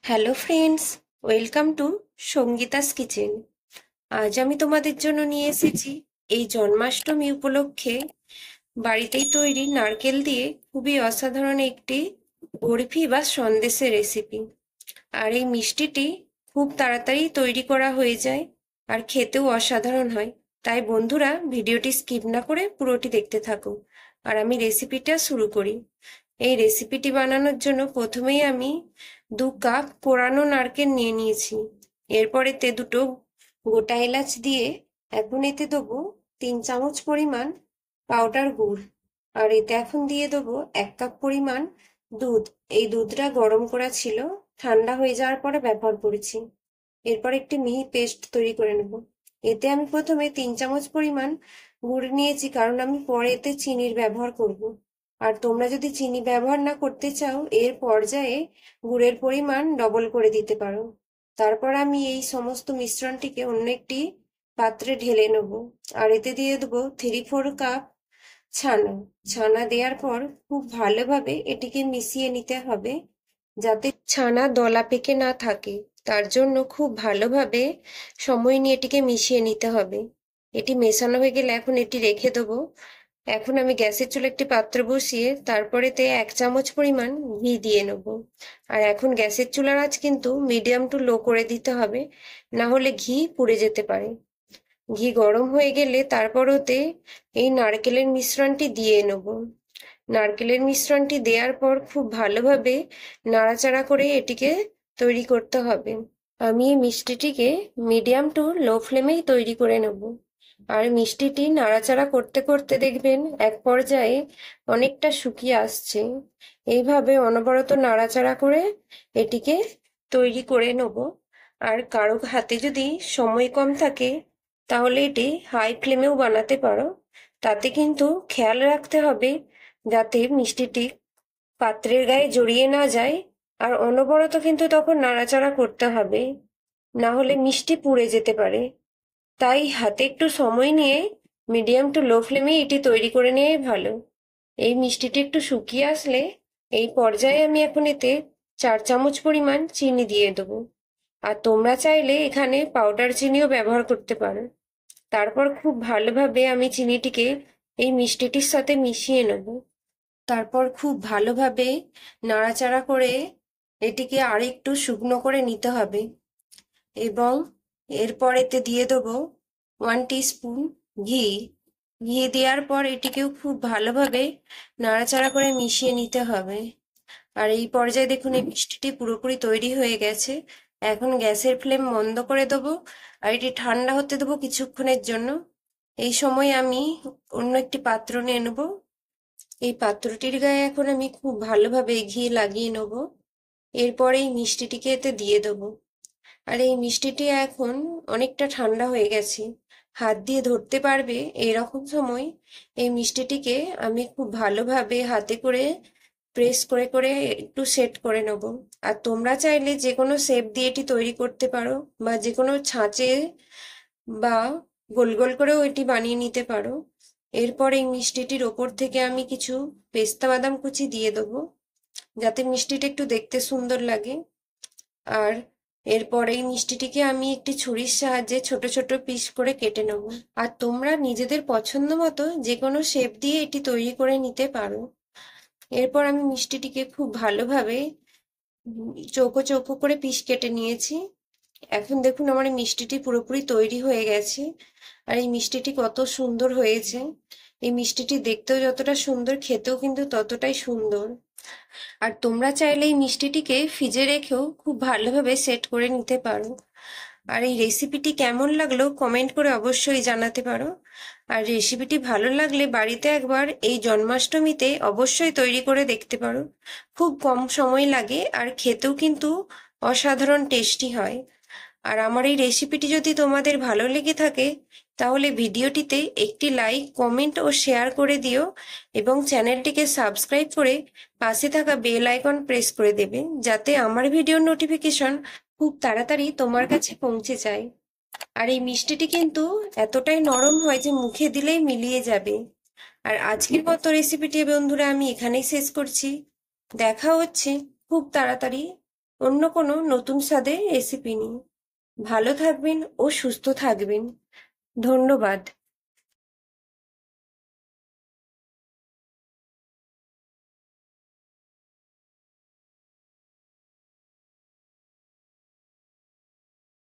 Hello friends, welcome to Sangeeta's kitchen. আজ আমি তোমাদের জন্য নিয়ে এসেছি এই জন্মাষ্টমী উপলক্ষে বাড়িতেই তৈরি নারকেল দিয়ে খুবই অসাধারণ একটি বরফি বা সন্দেশের রেসিপি। আর এই মিষ্টিটি খুব তাড়াতাড়ি তৈরি করা হয়ে যায় আর খেতেও অসাধারণ হয়। তাই বন্ধুরা, ভিডিওটি স্কিপ না করে পুরোটি দেখতে থাকো। আর আমি রেসিপিটা শুরু করি। এই রেসিপিটি বানানোর জন্য প্রথমেই আমি 2 কাপ কোরানো নারকেল নিয়ে নিয়েছি। এরপর এতে দুটো গোটা এলাচ দিয়ে এখন এতে দেবো 3 চামচ পরিমাণ পাউডার গুড়। আর এতে এখন দিয়ে দেবো 1 কাপ পরিমাণ দুধ। এই দুধটা গরম করা ছিল, ঠান্ডা হয়ে যাওয়ার পরে ব্যবহার করেছি। এরপর একটি মিহি পেস্ট তৈরি করে নেব। এতে আমি প্রথমে 3 চামচ পরিমাণ গুড় নিয়েছি, কারণ আমি পরে এতে চিনির ব্যবহার করব। আর তোমরা যদি চিনি ব্যবহার না করতে চাও, এর পর্যায়ে গুড়ের পরিমাণ ডবল করে দিতে পারো। তারপর আমি এই সমস্ত মিশ্রণটিকে অন্য একটি পাত্রে ঢেলে নেব। আর এতে দিয়ে দেবো 3/4 কাপ ছানা। ছানা দেওয়ার পর খুব ভালোভাবে এটিকে মিশিয়ে নিতে হবে, যাতে ছানা দলা পেকে না থাকে। তার জন্য খুব ভালোভাবে সময় নিয়ে এটিকে মিশিয়ে নিতে হবে। এটি মেশানো হয়ে গেলে এখন এটি রেখে দেবো। এখন আমি গ্যাসের চুলে একটি পাত্র বসিয়ে তারপরেতে 1 চামচ পরিমাণ ঘি দিয়ে নেব। আর এখন গ্যাসের চুলার আঁচ কিন্তু মিডিয়াম টু লো করে দিতে হবে, না হলে ঘি পুড়ে যেতে পারে। ঘি গরম হয়ে গেলে তারপর ওতে এই নারকেলের মিশ্রণটি দিয়ে নেব। নারকেলের মিশ্রণটি দেওয়ার পর খুব ভালোভাবে নাড়াচাড়া করে এটিকে তৈরি করতে হবে। আমি এই মিষ্টিটিকে মিডিয়াম টু লো ফ্লেমেই তৈরি করে নেব। আর মিষ্টিটি নাড়াচাড়া করতে করতে দেখবেন এক পর্যায়ে অনেকটা শুকিয়ে আসছে। এইভাবে অনবরত নাড়াচাড়া করে এটিকে তৈরি করে নেব। আর কারো হাতে যদি সময় কম থাকে, তাহলে এটি হাই ফ্লেমেও বানাতে পারো। তাতে কিন্তু খেয়াল রাখতে হবে যাতে মিষ্টিটি পাত্রের গায়ে জড়িয়ে না যায়। আর অনবরত কিন্তু তখন নাড়াচাড়া করতে হবে, না হলে মিষ্টি পুড়ে যেতে পারে। তাই হাতে একটু সময় নিয়ে মিডিয়াম টু লো ফ্লেমে এটি তৈরি করে নেওয়াই ভালো। এই মিষ্টিটি একটু শুকিয়ে আসলে এই পর্যায়ে আমি এখন এতে 4 চামচ পরিমাণ চিনি দিয়ে দেবো। আর তোমরা চাইলে এখানে পাউডার চিনিও ব্যবহার করতে পারো। তারপর খুব ভালোভাবে আমি চিনিটিকে এই মিষ্টিটির সাথে মিশিয়ে নেব। তারপর খুব ভালোভাবে নাড়াচাড়া করে এটিকে আরেকটু শুকনো করে নিতে হবে। এবং এরপর এতে দিয়ে দেবো 1 টিস্পুন ঘি। ঘি দেওয়ার পর এটিকেও খুব ভালোভাবে নাড়াচাড়া করে মিশিয়ে নিতে হবে। আর এই পর্যায়ে দেখুন এই মিষ্টিটি পুরোপুরি তৈরি হয়ে গেছে। এখন গ্যাসের ফ্লেম বন্ধ করে দেবো আর এটি ঠান্ডা হতে দেবো কিছুক্ষণের জন্য। এই সময় আমি অন্য একটি পাত্র নিয়ে নেব। এই পাত্রটির গায়ে এখন আমি খুব ভালোভাবে ঘি লাগিয়ে নেব। এরপর এই মিষ্টিটিকে এতে দিয়ে দেবো। আর এই মিষ্টিটি এখন অনেকটা ঠান্ডা হয়ে গেছে, হাত দিয়ে ধরতে পারবে। এইরকম সময় এই মিষ্টিটিকে আমি খুব ভালোভাবে হাতে করে প্রেস করে করে একটু সেট করে নেব। আর তোমরা চাইলে যে কোনো শেপ দিয়ে এটি তৈরি করতে পারো, বা যে কোনো ছাঁচে বা গোল গোল করেও এটি বানিয়ে নিতে পারো। এরপর এই মিষ্টিটির ওপর থেকে আমি কিছু পেস্তা বাদাম কুচি দিয়ে দেবো, যাতে মিষ্টিটা একটু দেখতে সুন্দর লাগে। আর এরপর এই মিষ্টিটিকে আমি একটি ছুরির সাহায্যে ছোট ছোট পিস করে কেটে নেব। আর তোমরা নিজেদের পছন্দ মতো যে কোনো শেপ দিয়ে এটি তৈরি করে নিতে পারো। এরপর আমি মিষ্টিটিকে খুব ভালোভাবে চৌকো চৌকো করে পিস কেটে নিয়েছি। এখন দেখুন আমার এই মিষ্টিটি পুরোপুরি তৈরি হয়ে গেছে। আর এই মিষ্টিটি কত সুন্দর হয়েছে! এই মিষ্টিটি দেখতেও যতটা সুন্দর, খেতেও কিন্তু ততটাই সুন্দর। আর তোমরা চাইলে এই মিষ্টিটিকে ফ্রিজে রেখেও খুব ভালোভাবে সেট করে নিতে পারো। আর এই রেসিপিটি কেমন লাগলো কমেন্ট করে অবশ্যই জানাতে পারো। আর রেসিপিটি ভালো লাগলে বাড়িতে একবার এই জন্মাষ্টমীতে অবশ্যই তৈরি করে দেখতে পারো। খুব কম সময় লাগে আর খেতেও কিন্তু অসাধারণ টেস্টি হয়। আর আমার এই রেসিপিটি যদি তোমাদের ভালো লেগে থাকে, তাহলে ভিডিওটিতে একটি লাইক, কমেন্ট ও শেয়ার করে দিও এবং চ্যানেলটিকে সাবস্ক্রাইব করে পাশে থাকা বেল আইকন প্রেস করে দেবে, যাতে আমার ভিডিওর নোটিফিকেশন খুব তাড়াতাড়ি তোমার কাছে পৌঁছে যায়। আর এই মিষ্টিটি কিন্তু এতটাই নরম হয় যে মুখে দিলেই মিলিয়ে যাবে। আর আজকের মতো রেসিপিটি বন্ধুরা আমি এখানেই শেষ করছি। দেখা হচ্ছে খুব তাড়াতাড়ি অন্য কোনো নতুন স্বাদের রেসিপি নিয়ে। ভালো থাকবেন ও সুস্থ থাকবেন। ধন্যবাদ।